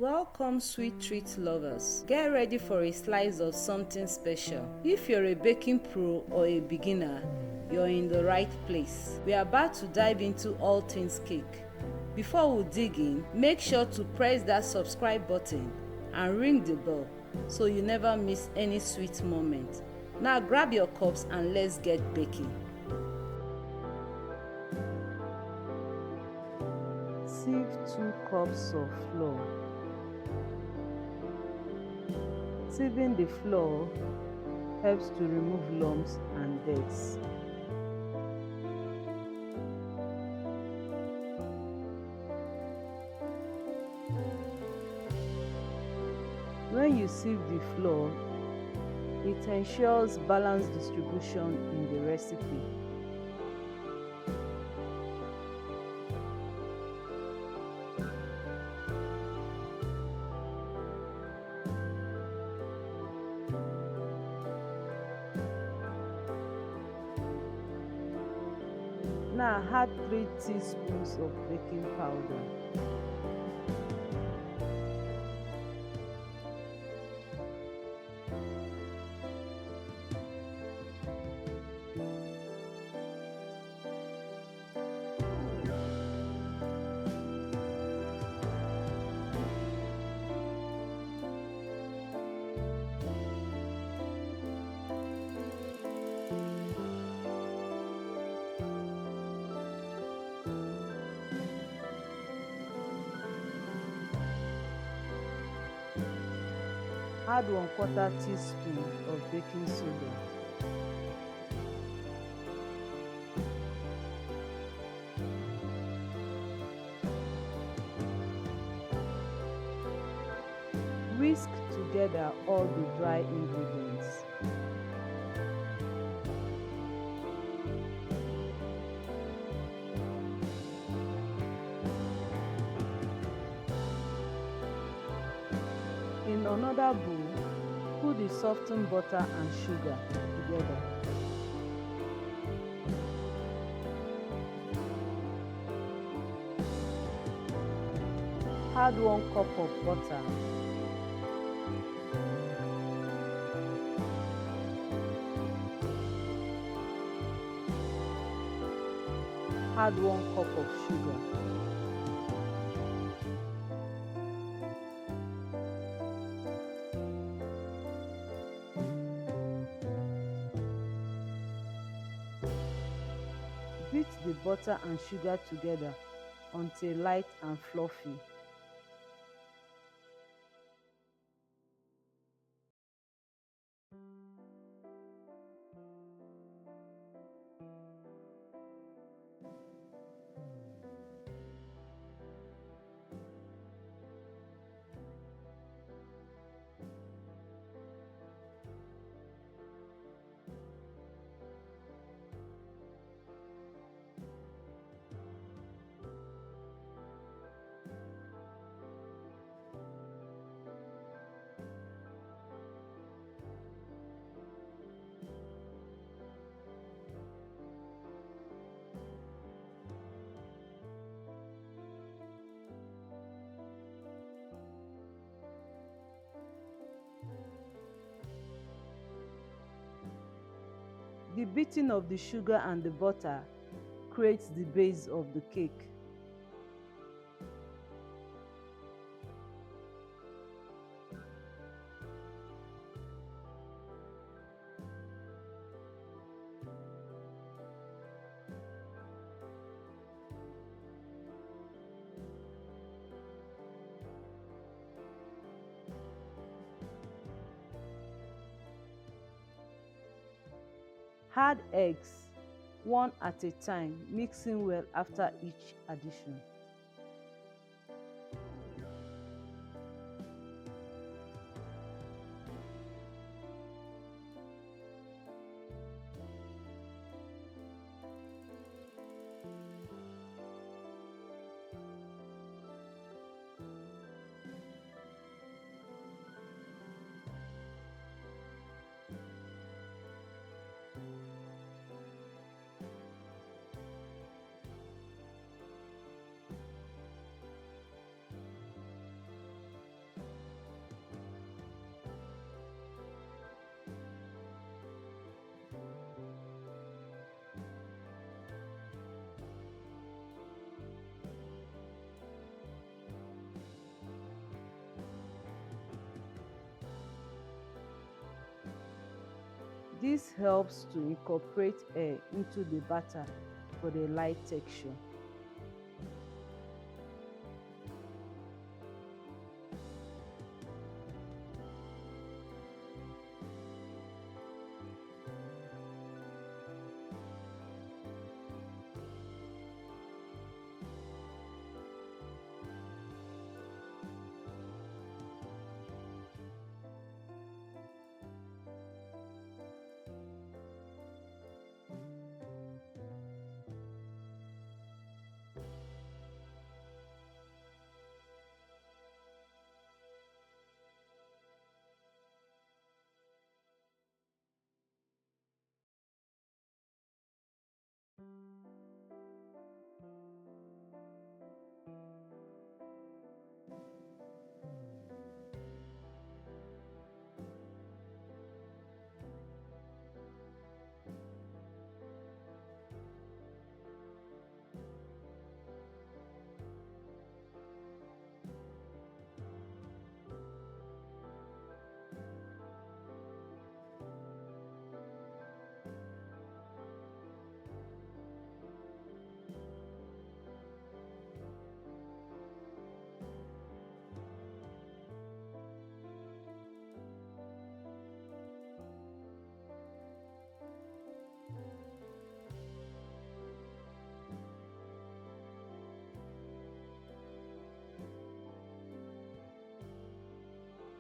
Welcome, sweet treat lovers. Get ready for a slice of something special. If you're a baking pro or a beginner, you're in the right place. We are about to dive into all things cake. Before we dig in, make sure to press that subscribe button and ring the bell so you never miss any sweet moment. Now grab your cups and let's get baking. Sieve 2 cups of flour. Sieving the flour helps to remove lumps and dirt. When you sieve the flour, it ensures balanced distribution in the recipe. Now add 3 teaspoons of baking powder. Add 1/4 teaspoon of baking soda. Whisk together all the dry ingredients. In another bowl, put the softened butter and sugar together. Add 1 cup of butter. Add 1 cup of sugar. Beat the butter and sugar together until light and fluffy. The beating of the sugar and the butter creates the base of the cake. Add eggs, one at a time, mixing well after each addition. This helps to incorporate air into the batter for the light texture.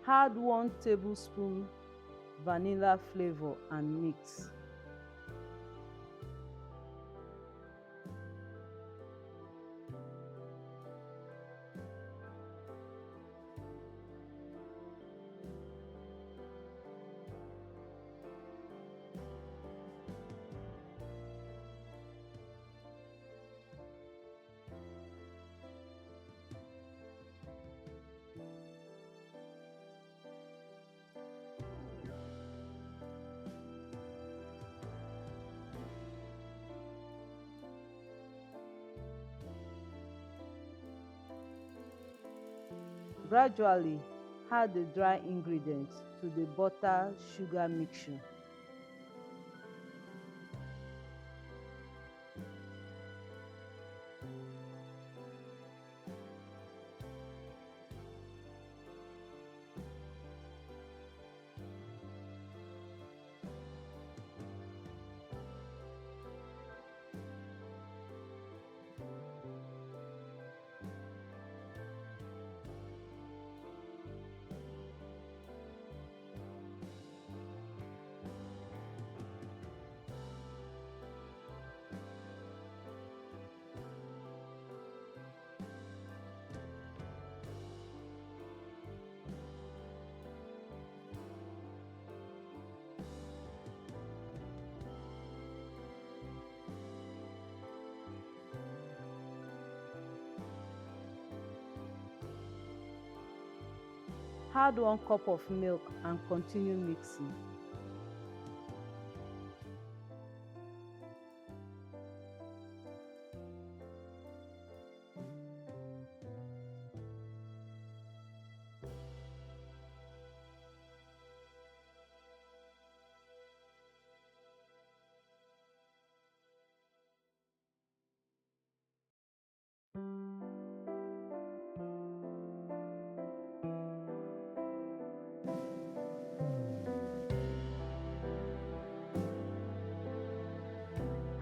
Add 1 tablespoon vanilla flavor and mix. Gradually add the dry ingredients to the butter sugar mixture. Add 1 cup of milk and continue mixing.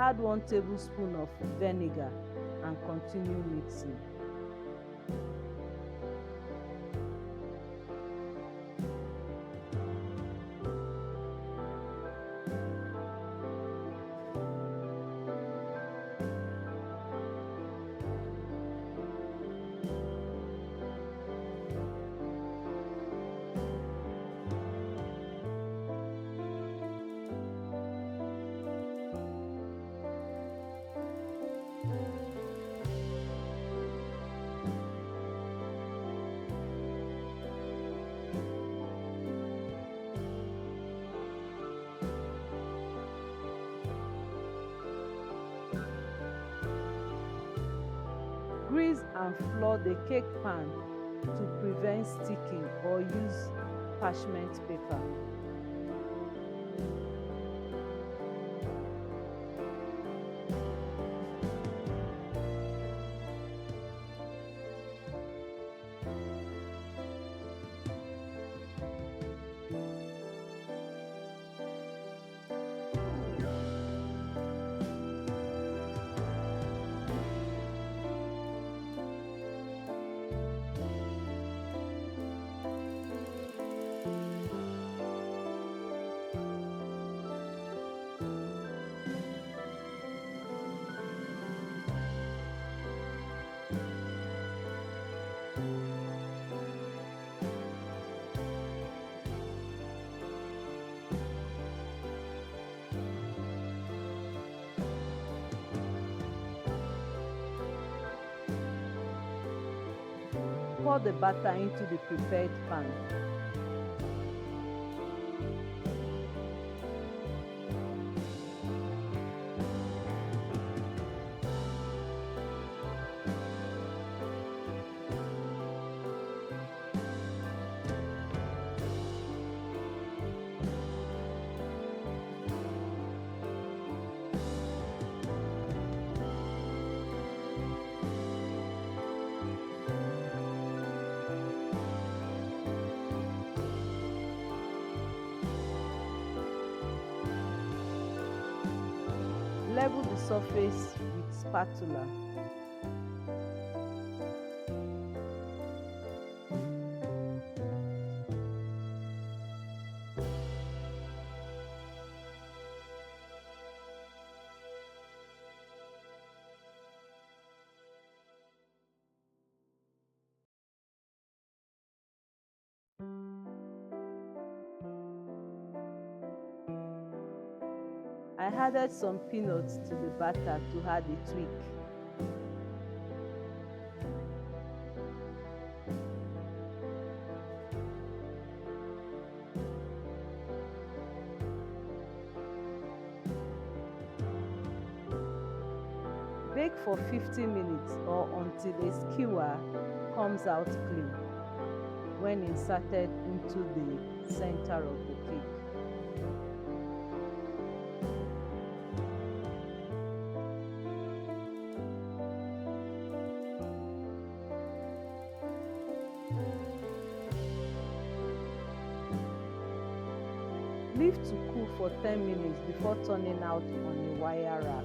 Add 1 tablespoon of vinegar and continue mixing. Grease and flour the cake pan to prevent sticking or use parchment paper. Pour the batter into the prepared pan. Level the surface with spatula. I added some peanuts to the batter to add a tweak. Bake for 50 minutes or until a skewer comes out clean when inserted into the center of the cake. Leave to cool for 10 minutes before turning out on a wire rack.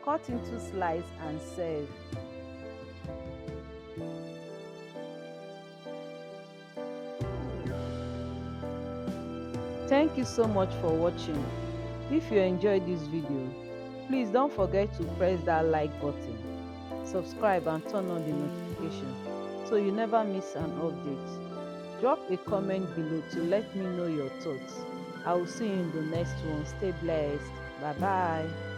Cut into slices and serve. Thank you so much for watching. If you enjoyed this video, please don't forget to press that like button, subscribe and turn on the notification so you never miss an update. Drop a comment below to let me know your thoughts. I will see you in the next one. Stay blessed. Bye bye.